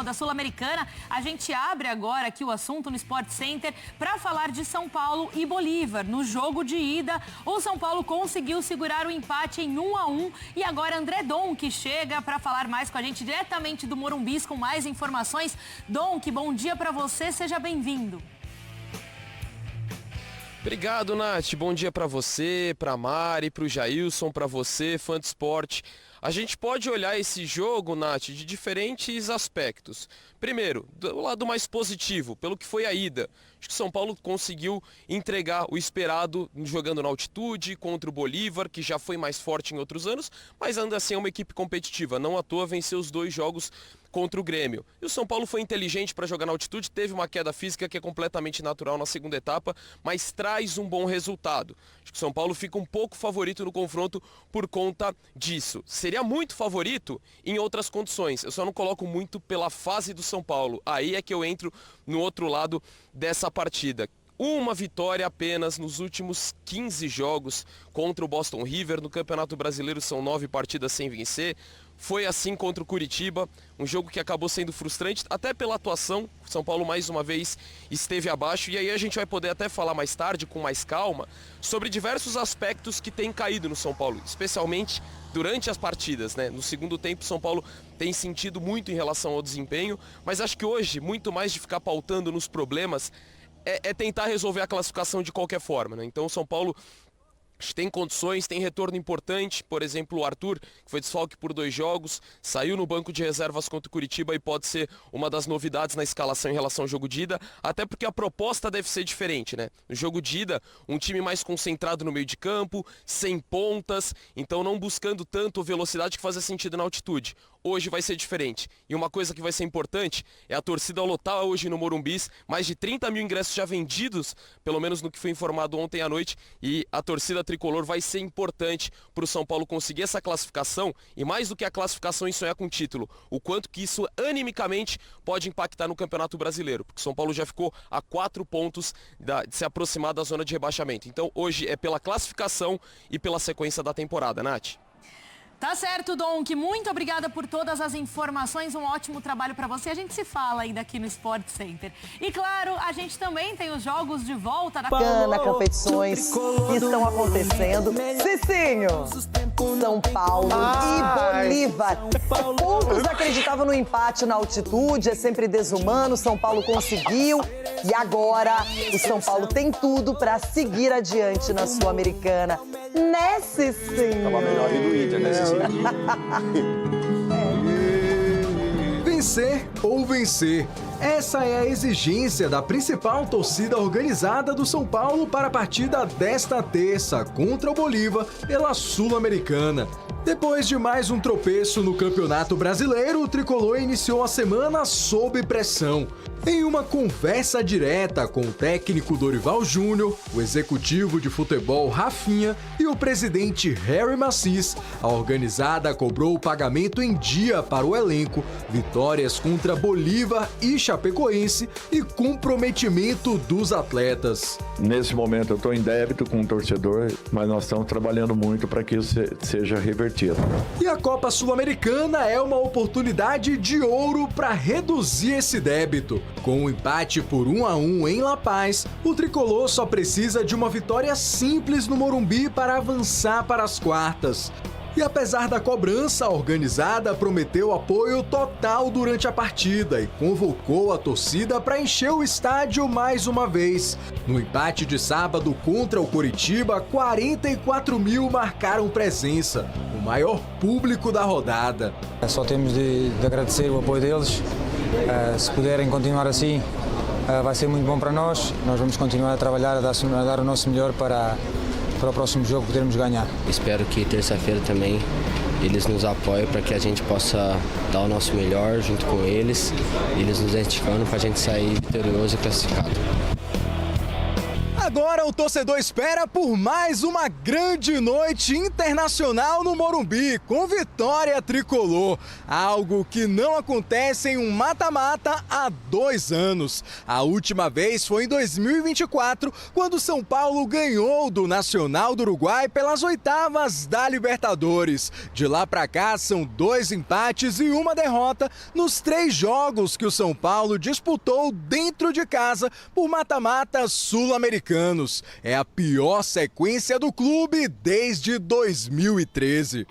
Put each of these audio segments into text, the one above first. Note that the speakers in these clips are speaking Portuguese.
Da Sul-Americana, a gente abre agora aqui o assunto no Sport Center para falar de São Paulo e Bolívar. No jogo de ida, o São Paulo conseguiu segurar o empate em 1-1 e agora André Donk chega para falar mais com a gente diretamente do Morumbi com mais informações. Donk, bom dia para você, seja bem-vindo. Obrigado, Nath. Bom dia para você, para Mari, para o Jailson, para você, fã de esporte. A gente pode olhar esse jogo, Nath, de diferentes aspectos. Primeiro, do lado mais positivo, pelo que foi a ida. Acho que o São Paulo conseguiu entregar o esperado jogando na altitude contra o Bolívar, que já foi mais forte em outros anos, mas ainda assim é uma equipe competitiva. Não à toa venceu os 2 jogos contra o Grêmio. E o São Paulo foi inteligente para jogar na altitude, teve uma queda física que é completamente natural na segunda etapa, mas traz um bom resultado. Acho que o São Paulo fica um pouco favorito no confronto por conta disso. Seria muito favorito em outras condições, eu só não coloco muito pela fase do São Paulo. Aí é que eu entro no outro lado dessa partida. Uma vitória apenas nos últimos 15 jogos contra o Boston River. No Campeonato Brasileiro são 9 partidas sem vencer. Foi assim contra o Curitiba, um jogo que acabou sendo frustrante, até pela atuação. O São Paulo mais uma vez esteve abaixo e aí a gente vai poder até falar mais tarde, com mais calma, sobre diversos aspectos que têm caído no São Paulo, especialmente durante as partidas, né? No segundo tempo, o São Paulo tem sentido muito em relação ao desempenho, mas acho que hoje, muito mais de ficar pautando nos problemas, é tentar resolver a classificação de qualquer forma, né? Então o São Paulo tem condições, tem retorno importante, por exemplo o Arthur, que foi desfalque por 2 jogos, saiu no banco de reservas contra o Curitiba e pode ser uma das novidades na escalação em relação ao jogo de ida, até porque a proposta deve ser diferente, né? No jogo de ida, um time mais concentrado no meio de campo, sem pontas, então não buscando tanto velocidade que fazia sentido na altitude. Hoje vai ser diferente. E uma coisa que vai ser importante é a torcida lotar hoje no Morumbi, mais de 30 mil ingressos já vendidos, pelo menos no que foi informado ontem à noite, e a torcida tricolor vai ser importante para o São Paulo conseguir essa classificação, e mais do que a classificação e sonhar com o título, o quanto que isso animicamente pode impactar no Campeonato Brasileiro, porque o São Paulo já ficou a 4 pontos de se aproximar da zona de rebaixamento. Então hoje é pela classificação e pela sequência da temporada, Nath. Tá certo, Donk. Muito obrigada por todas as informações. Um ótimo trabalho para você. A gente se fala ainda aqui no Sport Center. E claro, a gente também tem os jogos de volta da competições que estão acontecendo. Cicinho, São Paulo e Bolívar. Poucos acreditavam no empate na altitude, é sempre desumano. São Paulo conseguiu e agora o São Paulo tem tudo para seguir adiante na Sul-Americana. Né, Cicinho? Tava melhor do Inter, né, Cicinho? Vencer ou vencer. Essa é a exigência da principal torcida organizada do São Paulo para a partida desta terça contra o Bolívar pela Sul-Americana. Depois de mais um tropeço no Campeonato Brasileiro, o tricolor iniciou a semana sob pressão. Em uma conversa direta com o técnico Dorival Júnior, o executivo de futebol Rafinha e o presidente Harry Macis, a organizada cobrou o pagamento em dia para o elenco, vitórias contra Bolívar e Chapecoense e comprometimento dos atletas. Nesse momento eu estou em débito com o torcedor, mas nós estamos trabalhando muito para que isso seja revertido. E a Copa Sul-Americana é uma oportunidade de ouro para reduzir esse débito. Com um empate por 1-1 em La Paz, o tricolor só precisa de uma vitória simples no Morumbi para avançar para as quartas. E apesar da cobrança, a organizada prometeu apoio total durante a partida e convocou a torcida para encher o estádio mais uma vez. No empate de sábado contra o Curitiba, 44 mil marcaram presença, o maior público da rodada. Só temos de agradecer o apoio deles. Se puderem continuar assim, vai ser muito bom para nós. Nós vamos continuar a trabalhar, a dar o nosso melhor para o próximo jogo podermos ganhar. Espero que terça-feira também eles nos apoiem para que a gente possa dar o nosso melhor junto com eles, eles nos identificando para a gente sair vitorioso e classificado. Agora o torcedor espera por mais uma grande noite internacional no Morumbi, com vitória tricolor. Algo que não acontece em um mata-mata há 2 anos. A última vez foi em 2024, quando o São Paulo ganhou do Nacional do Uruguai pelas 8ª da Libertadores. De lá pra cá são 2 empates e 1 derrota nos 3 jogos que o São Paulo disputou dentro de casa por mata-mata sul-americano. É a pior sequência do clube desde 2013.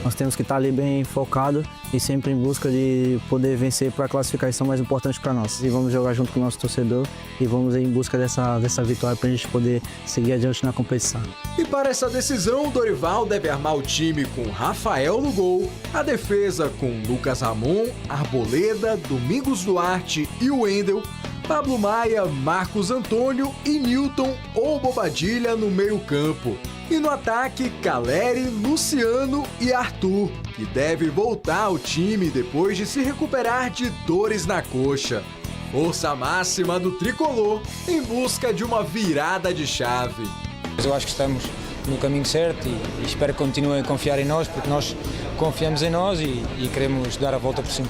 Nós temos que estar ali bem focado e sempre em busca de poder vencer para a classificação mais importante para nós. E vamos jogar junto com o nosso torcedor e vamos em busca dessa vitória para a gente poder seguir adiante na competição. E para essa decisão, o Dorival deve armar o time com Rafael no gol, a defesa com Lucas Ramon, Arboleda, Domingos Duarte e Wendel, Pablo Maia, Marcos Antônio e Newton ou Bobadilha no meio-campo. E no ataque, Caleri, Luciano e Arthur, que deve voltar ao time depois de se recuperar de dores na coxa. Força máxima do tricolor em busca de uma virada de chave. Eu acho que estamos no caminho certo e espero que continuem a confiar em nós, porque nós confiamos em nós e queremos dar a volta por cima.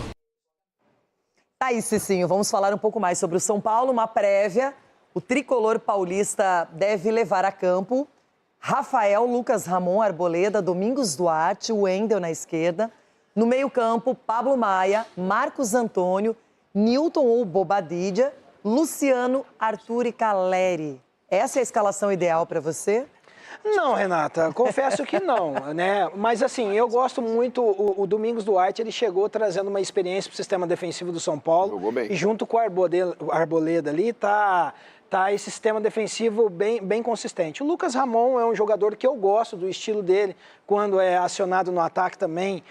Tá aí, Cicinho, vamos falar um pouco mais sobre o São Paulo, uma prévia. O tricolor paulista deve levar a campo Rafael, Lucas Ramon, Arboleda, Domingos Duarte, Wendel na esquerda. No meio-campo, Pablo Maia, Marcos Antônio, Newton ou Bobadilha, Luciano, Arthur e Caleri. Essa é a escalação ideal para você? Não, Renata, confesso que não, né? Mas assim, eu gosto muito, o Domingos Duarte, ele chegou trazendo uma experiência para o sistema defensivo do São Paulo. Jogou bem. E junto com o Arboleda ali, tá esse sistema defensivo bem consistente. O Lucas Ramon é um jogador que eu gosto do estilo dele, quando é acionado no ataque também,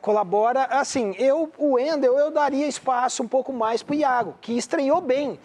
colabora. Assim, o Wendel, eu daria espaço um pouco mais para o Iago, que estreou bem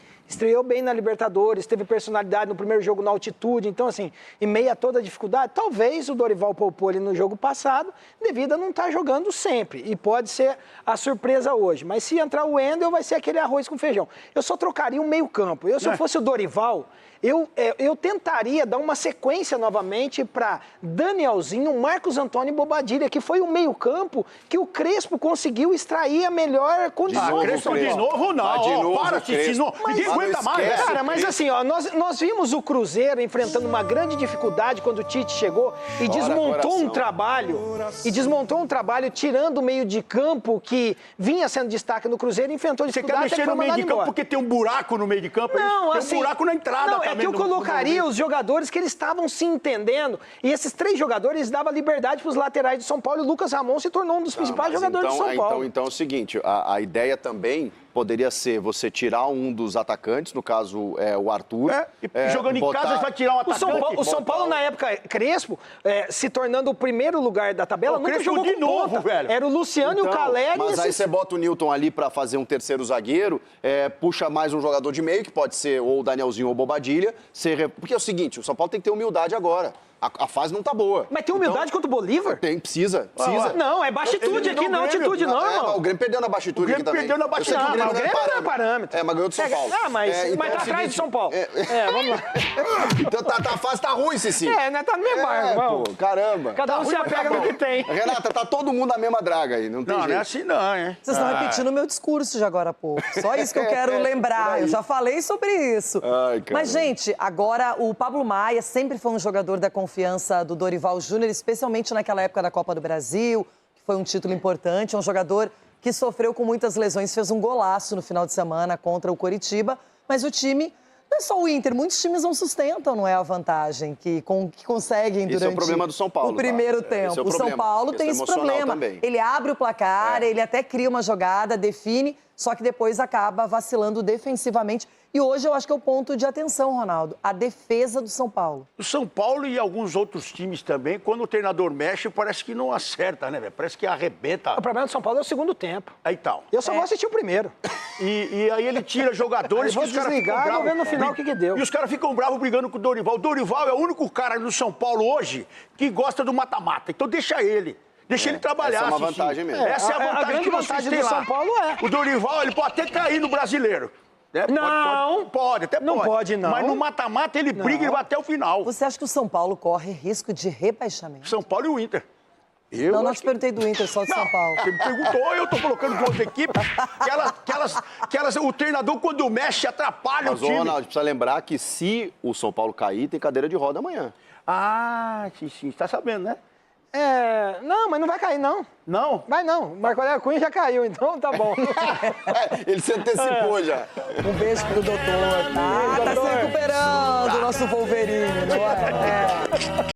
na Libertadores, teve personalidade no primeiro jogo na altitude. Então, assim, em meio a toda a dificuldade, talvez o Dorival poupou ele no jogo passado, devido a não estar jogando sempre. E pode ser a surpresa hoje. Mas se entrar o Wendel, vai ser aquele arroz com feijão. Eu só trocaria um meio-campo. Se eu fosse o Dorival, eu tentaria dar uma sequência novamente para Danielzinho, Marcos Antônio e Bobadilha, que foi o meio-campo que o Crespo conseguiu extrair a melhor condição. Crespo de novo, não. De novo, para, Cicino. Ninguém aguenta mais. Cara, mas assim, ó, nós vimos o Cruzeiro enfrentando uma grande dificuldade quando o Tite chegou e desmontou um trabalho tirando o meio de campo que vinha sendo destaque no Cruzeiro e enfrentou dificuldade. Você quer mexer no meio de campo porque tem um buraco no meio de campo? Não, tem assim, um buraco na entrada também. É que eu colocaria os jogadores que eles estavam se entendendo. E esses 3 jogadores davam liberdade para os laterais do São Paulo. E o Lucas Ramon se tornou um dos principais jogadores do São Paulo. Então é o seguinte, a ideia também poderia ser você tirar um dos atacantes, no caso o Arthur. Jogando em casa, você vai tirar um atacante. O São Paulo, na época, Crespo, se tornando o primeiro lugar da tabela, nunca jogou de novo, velho. Era o Luciano e o Caleri. Mas aí você bota o Newton ali para fazer um terceiro zagueiro, puxa mais um jogador de meio, que pode ser ou o Danielzinho ou o Bobadilha. Porque é o seguinte, o São Paulo tem que ter humildade agora. A fase não tá boa. Mas tem humildade contra o Bolívar? Precisa. Não, é baixitude aqui, não altitude não, irmão. O Grêmio perdeu na baixitude aqui também. O Grêmio perdeu na baixitude. O Grêmio não é parâmetro. Mas ganhou do São Paulo. Mas tá atrás do São Paulo. Vamos lá. Então a fase tá ruim, Cici. Né? Tá no mesmo barco. Pô, caramba. Cada um se apega no que tem. Renata, tá todo mundo na mesma draga aí, não tem jeito. Não é assim não, hein? Vocês estão repetindo o meu discurso de agora há pouco. Só isso que eu quero lembrar. Eu já falei sobre isso. Mas, gente, agora o Pablo Maia sempre foi um jogador da confiança do Dorival Júnior, especialmente naquela época da Copa do Brasil, que foi um título importante. É um jogador que sofreu com muitas lesões, fez um golaço no final de semana contra o Coritiba. Mas o time, não é só o Inter, muitos times não sustentam, não é a vantagem que conseguem durante é o problema do São Paulo, o primeiro tempo. O São Paulo tem esse problema. Também. Ele abre o placar, ele até cria uma jogada, define, só que depois acaba vacilando defensivamente. E hoje eu acho que é o ponto de atenção, Ronaldo, a defesa do São Paulo. O São Paulo e alguns outros times também, quando o treinador mexe, parece que não acerta, né, velho? Parece que arrebenta. O problema do São Paulo é o segundo tempo. Aí tal. Eu só vou assistir o primeiro. E aí ele tira jogadores que os caras ficam bravos. Vou ver no final o que deu. E os caras ficam bravos brigando com o Dorival. O Dorival é o único cara do São Paulo hoje que gosta do mata-mata. Então deixa ele. Deixa ele trabalhar. Essa é uma vantagem mesmo. Essa é a vantagem grande que vantagem do São Paulo. O Dorival, ele pode até cair no Brasileiro. Né? Não. Pode, até pode. Não pode, não. Mas no mata-mata ele briga e ele vai até o final. Você acha que o São Paulo corre risco de rebaixamento? São Paulo e o Inter. Não te perguntei do Inter, só de São Paulo. Você me perguntou, eu tô colocando com outra equipe. O treinador, quando mexe, atrapalha Mas, o time. Ronaldo, precisa lembrar que se o São Paulo cair, tem cadeira de roda amanhã. Ah, sim, tá sabendo, né? Não, mas não vai cair, não. Não? Vai não. Marco Aurélio Cunha já caiu, então tá bom. Ele se antecipou já. Um beijo pro doutor, tá? Tá se recuperando o nosso Wolverine, não é?